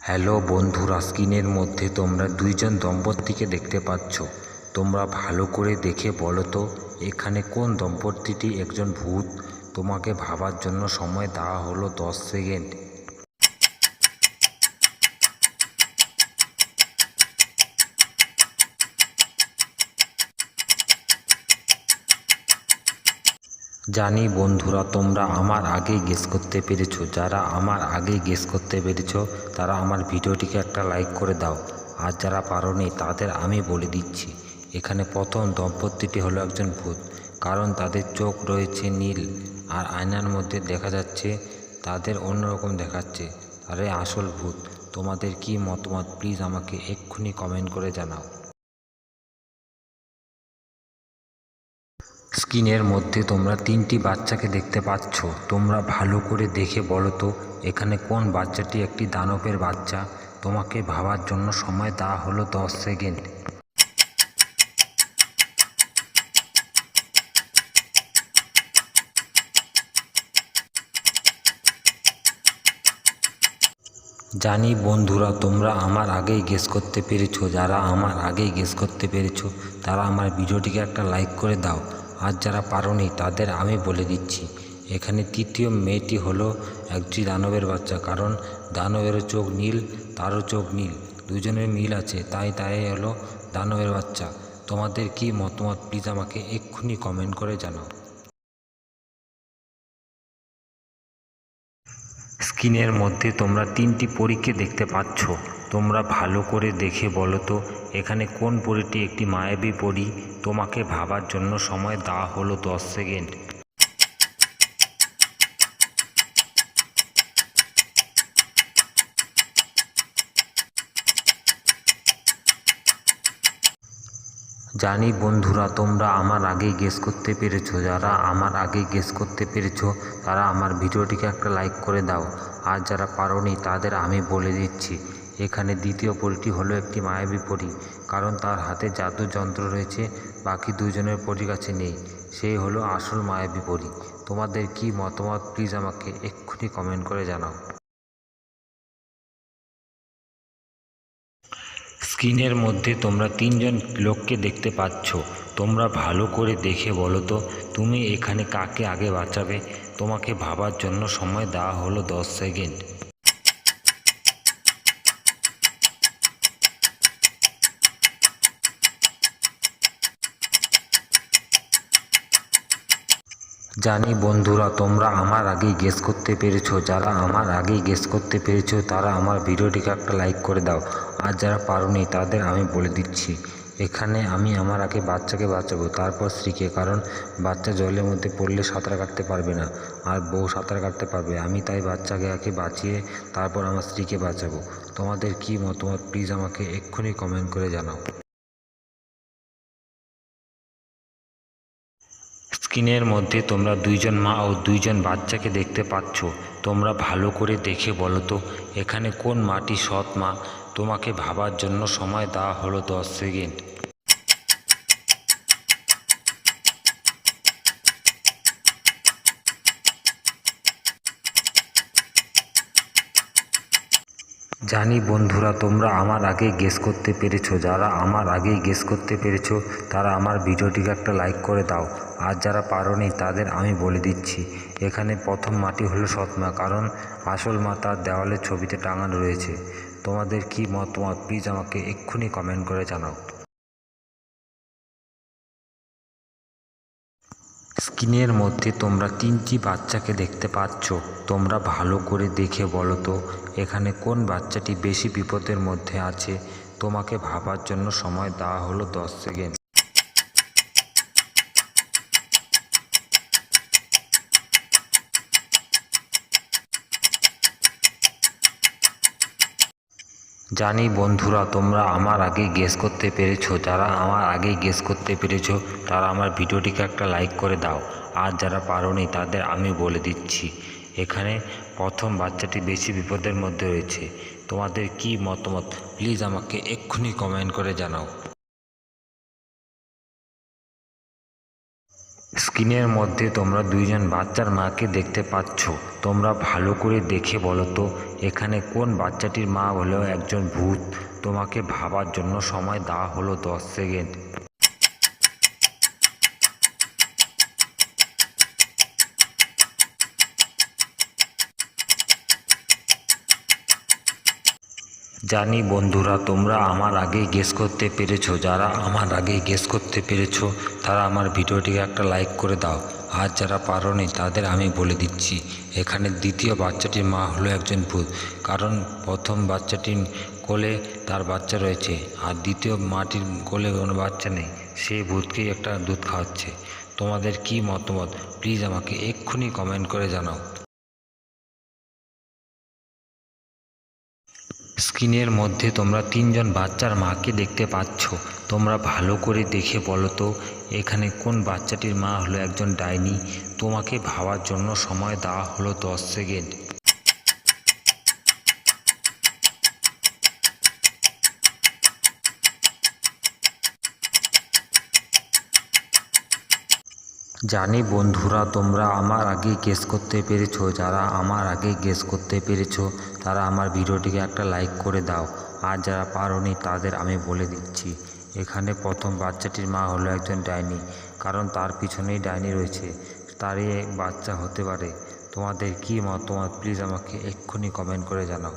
Hello বন্ধুরা, স্ক্রিনের মধ্যে তোমরা দুইজন দম্পতিকে দেখতে পাচ্ছ। তোমরা ভালো করে দেখে বলো তো এখানে কোন দম্পতিটি একজন ভূত? তোমাকে ভাবার জন্য সময় দেওয়া হলো 10 সেকেন্ড। জানি বন্ধুরা, তোমরা আমার আগেই গেস করতে পেরেছো। যারা আমার আগেই গেস করতে পেরেছো তারা আমার ভিডিওটিকে একটা লাইক করে দাও। আর যারা পারোনি তাদের আমি বলে দিচ্ছি, এখানে প্রথম দম্পতিটি হলো একজন ভূত, কারণ তাদের চোখ রয়েছে নীল আর আয়নার মধ্যে দেখা যাচ্ছে তাদের অন্যরকম দেখাচ্ছে। তারাই আসল ভূত। তোমাদের কি মতামত প্লিজ আমাকে এক্ষুনি কমেন্ট করে জানাও। স্ক্রিনের মধ্যে তোমরা তিনটি বাচ্চাকে দেখতে পাচ্ছ। তোমরা ভালো করে দেখে বলো তো এখানে কোন বাচ্চাটি একটি দানবের বাচ্চা? তোমাকে ভাবার জন্য সময় দেওয়া হলো 10 সেকেন্ড। জানি বন্ধুরা, তোমরা আমার আগেই গেস করতে পেরেছো। যারা আমার আগেই গেস করতে পেরেছো তারা আমার ভিডিওটিকে একটা লাইক করে দাও। আর যারা পারোনি তাদের আমি বলে দিচ্ছি, এখানে তৃতীয় মেয়েটি হলো একটি দানবের বাচ্চা, কারণ দানবেরও চোখ নীল, তারও চোখ নীল, দুজনের মিল আছে, তাই হলো দানবের বাচ্চা। তোমাদের কি মতামত প্লিজ আমাকে এক্ষুনি কমেন্ট করে জানাও। স্ক্রিনের মধ্যে তোমরা তিনটি পরীকে দেখতে পাচ্ছ। তোমরা ভালো করে দেখে বলো তো এখানে কোন পরীটি একটি মায়াবী পরী? তোমাকে ভাবার জন্য সময় দেওয়া হলো 10 সেকেন্ড। জানি বন্ধুরা, তোমরা আমার আগেই গেস করতে পেরেছো। যারা আমার আগেই গেস করতে পেরেছো তারা আমার ভিডিওটিকে একটা লাইক করে দাও। আর যারা পারোনি তাদের আমি বলে দিচ্ছি, এখানে দ্বিতীয় পরীটি হলো একটি মায়াবী পরী, কারণ তার হাতে জাদু যন্ত্র রয়েছে, বাকি দুজনের পরীর কাছে নেই। সেই হলো আসল মায়াবী পরী। তোমাদের কি মতামত প্লিজ আমাকে এক্ষুনি কমেন্ট করে জানাও। স্ক্রিনের মধ্যে তোমরা তিনজন লোককে দেখতে পাচ্ছ। তোমরা ভালো করে দেখে বলো তো তুমি এখানে কাকে আগে বাঁচাবে? তোমাকে ভাবার জন্য সময় দেওয়া হলো 10 সেকেন্ড। জানি বন্ধুরা, তোমরা আমার আগেই গেস করতে পেরেছো। যারা আমার আগেই গেস করতে পেরেছো তারা আমার ভিডিওটিকে একটা লাইক করে দাও। আর যারা পারোনি তাদের আমি বলে দিচ্ছি, এখানে আমি আমার আগে বাচ্চাকে বাঁচাবো, তারপর স্ত্রীকে, কারণ বাচ্চা জলের মধ্যে পড়লে সাঁতার কাটতে পারবে না আর বউ সাঁতার কাটতে পারবে। আমি তাই বাচ্চাকে আগে বাঁচিয়ে তারপর আমার স্ত্রীকে বাঁচাবো। তোমাদের কি মতামত প্লিজ আমাকে এক্ষুনি কমেন্ট করে জানাও। স্ক্রিনের মধ্যে তোমরা দুইজন মা ও দুইজন বাচ্চাকে দেখতে পাচ্ছ। তোমরা ভালো করে দেখে বলো তো এখানে কোন মাটি সৎ মা? তোমাকে ভাবার জন্য সময় দেওয়া হলো 10 সেকেন্ড। জানি বন্ধুরা, তোমরা আমার আগেই গেস করতে পেরেছো। যারা আমার আগেই গেস করতে পেরেছো তারা আমার ভিডিওটিকে একটা লাইক করে দাও। আর যারা পারোনি তাদের আমি বলে দিচ্ছি, এখানে প্রথম মাটি হলো সৎমা, কারণ আসল মা তার দেওয়ালের ছবিতে টাঙানো রয়েছে। তোমাদের কি মতামত প্লিজ আমাকে এক্ষুনি কমেন্ট করে জানাও। স্ক্রিনের মধ্যে তোমরা তিনটি বাচ্চাকে দেখতে পাচ্ছ। তোমরা ভালো করে দেখে বলো তো এখানে কোন বাচ্চাটি বেশি বিপদের মধ্যে আছে? তোমাকে ভাবার জন্য সময় দেওয়া হলো 10 সেকেন্ড। জানি বন্ধুরা, তোমরা আমার আগেই গেস করতে পেরেছো। যারা আমার আগেই গেস করতে পেরেছো তারা আমার ভিডিওটিকে একটা লাইক করে দাও। আর যারা পারোনি তাদের আমি বলে দিচ্ছি, এখানে প্রথম বাচ্চাটি বেশি বিপদের মধ্যে রয়েছে। তোমাদের কি মতামত প্লিজ আমাকে এক্ষুনি কমেন্ট করে জানাও। স্ক্রিনের মধ্যে তোমরা দুইজন বাচ্চার মাকে দেখতে পাচ্ছ। তোমরা ভালো করে দেখে বলো তো এখানে কোন বাচ্চাটির মা হলো একজন ভূত। তোমাকে ভাবার জন্য সময় দেওয়া হলো 10 সেকেন্ড। জানি বন্ধুরা তোমরা আমার আগেই গেস করতে পেরেছো। যারা আমার আগেই গেস করতে পেরেছো তারা আমার ভিডিওটিকে একটা লাইক করে দাও। আর যারা পারোনি তাদের আমি বলে দিচ্ছি, এখানে দ্বিতীয় বাচ্চাটির মা হলো একজন ভূত। কারণ প্রথম বাচ্চাটির কোলে তার বাচ্চা রয়েছে আর দ্বিতীয় মাটির কোলে কোনো বাচ্চা নেই, সেই ভূতকেই একটা দুধ খাওয়াচ্ছে। তোমাদের কি মতামত প্লিজ আমাকে এক্ষুনি কমেন্ট করে জানাও। স্ক্রিনের মধ্যে তোমরা তিনজন বাচ্চার মাকে দেখতে পাচ্ছ। তোমরা ভালো করে দেখে বলো তো এখানে কোন বাচ্চাটির মা হলো একজন ডাইনি। তোমাকে ভাবার জন্য সময় দেওয়া হলো 10 সেকেন্ড। জানি বন্ধুরা তোমরা আমার আগে গেস করতে পেরেছো। যারা আমার আগে গেস করতে পেরেছো তারা আমার ভিডিওটিকে একটা লাইক করে দাও। আর যারা পারোনি তাদের আমি বলে দিচ্ছি, এখানে প্রথম বাচ্চাটির মা হলো একজন ডাইনি। কারণ তার পিছনেই ডাইনি রয়েছে, তারই বাচ্চা হতে পারে। তোমাদের কি মতামত প্লিজ আমাকে এক্ষুনি কমেন্ট করে জানাও।